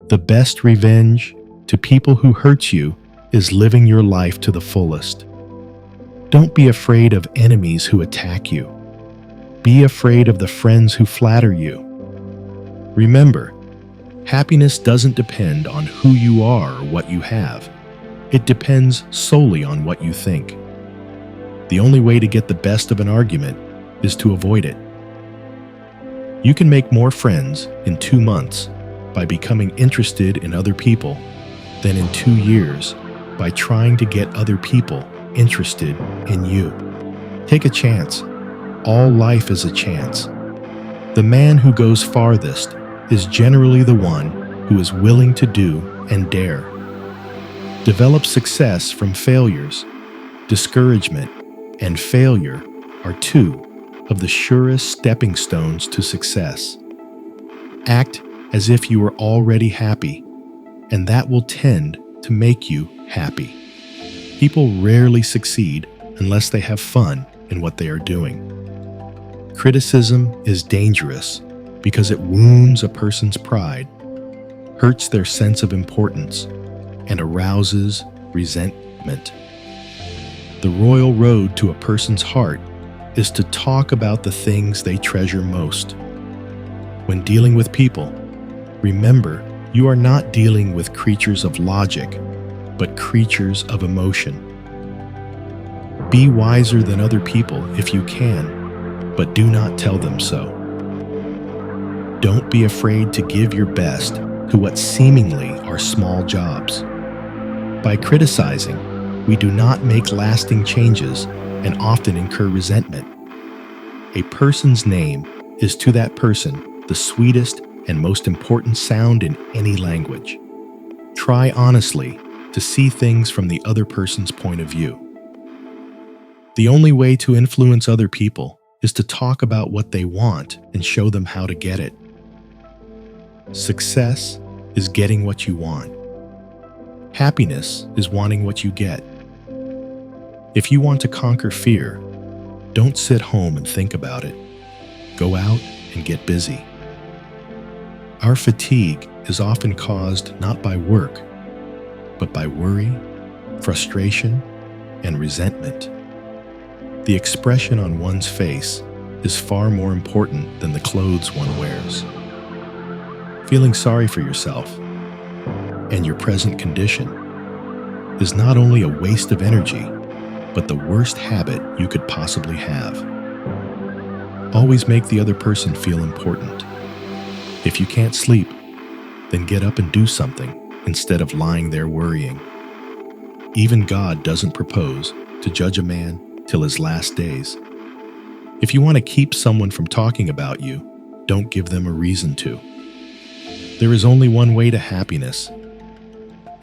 The best revenge to people who hurt you is living your life to the fullest. Don't be afraid of enemies who attack you. Be afraid of the friends who flatter you. Remember, happiness doesn't depend on who you are or what you have. It depends solely on what you think. The only way to get the best of an argument is to avoid it. You can make more friends in 2 months by becoming interested in other people than in 2 years by trying to get other people interested in you. Take a chance. All life is a chance. The man who goes farthest is generally the one who is willing to do and dare. Develop success from failures. Discouragement and failure are 2 of the surest stepping stones to success. Act as if you are already happy, and that will tend to make you happy. People rarely succeed unless they have fun in what they are doing. Criticism is dangerous because it wounds a person's pride, hurts their sense of importance, and arouses resentment. The royal road to a person's heart is to talk about the things they treasure most. When dealing with people, remember you are not dealing with creatures of logic, but creatures of emotion. Be wiser than other people if you can, but do not tell them so. Don't be afraid to give your best to what seemingly are small jobs. By criticizing, we do not make lasting changes and often incur resentment. A person's name is to that person the sweetest and most important sound in any language. Try honestly to see things from the other person's point of view. The only way to influence other people is to talk about what they want and show them how to get it. Success is getting what you want. Happiness is wanting what you get. If you want to conquer fear, don't sit home and think about it. Go out and get busy. Our fatigue is often caused not by work, but by worry, frustration, and resentment. The expression on one's face is far more important than the clothes one wears. Feeling sorry for yourself and your present condition is not only a waste of energy, but the worst habit you could possibly have. Always make the other person feel important. If you can't sleep, then get up and do something instead of lying there worrying. Even God doesn't propose to judge a man till his last days. If you want to keep someone from talking about you, don't give them a reason to. There is only one way to happiness,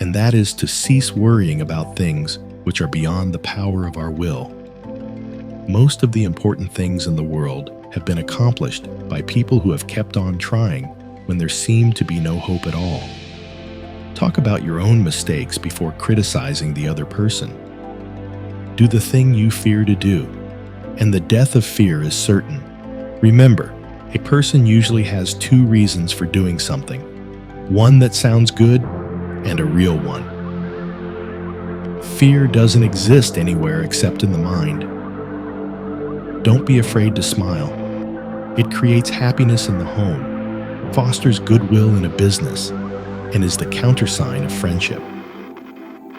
and that is to cease worrying about things which are beyond the power of our will. Most of the important things in the world have been accomplished by people who have kept on trying when there seemed to be no hope at all. Talk about your own mistakes before criticizing the other person. Do the thing you fear to do, and the death of fear is certain. Remember, a person usually has 2 reasons for doing something, one that sounds good and a real one. Fear doesn't exist anywhere except in the mind. Don't be afraid to smile. It creates happiness in the home, fosters goodwill in a business, and is the countersign of friendship.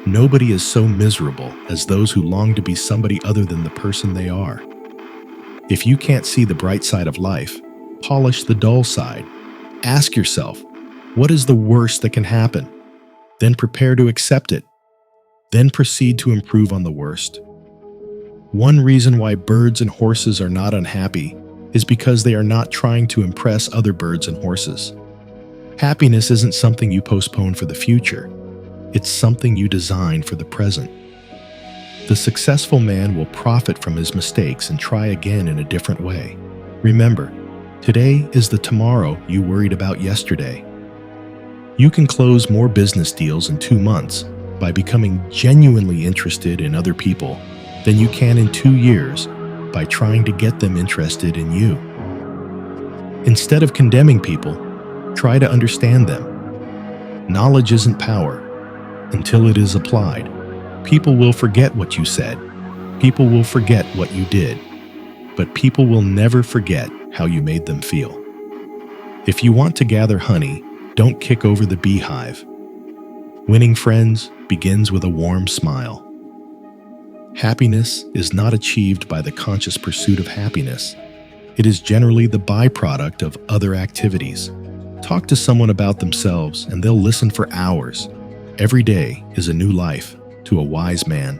Nobody is so miserable as those who long to be somebody other than the person they are. If you can't see the bright side of life, polish the dull side. Ask yourself, what is the worst that can happen? Then prepare to accept it. Then proceed to improve on the worst. One reason why birds and horses are not unhappy is because they are not trying to impress other birds and horses. Happiness isn't something you postpone for the future. It's something you design for the present. The successful man will profit from his mistakes and try again in a different way. Remember, today is the tomorrow you worried about yesterday. You can close more business deals in 2 months by becoming genuinely interested in other people than you can in 2 years by trying to get them interested in you. Instead of condemning people, try to understand them. Knowledge isn't power until it is applied. People will forget what you said. People will forget what you did. But people will never forget how you made them feel. If you want to gather honey, don't kick over the beehive. Winning friends begins with a warm smile. Happiness is not achieved by the conscious pursuit of happiness. It is generally the byproduct of other activities. Talk to someone about themselves and they'll listen for hours. Every day is a new life to a wise man.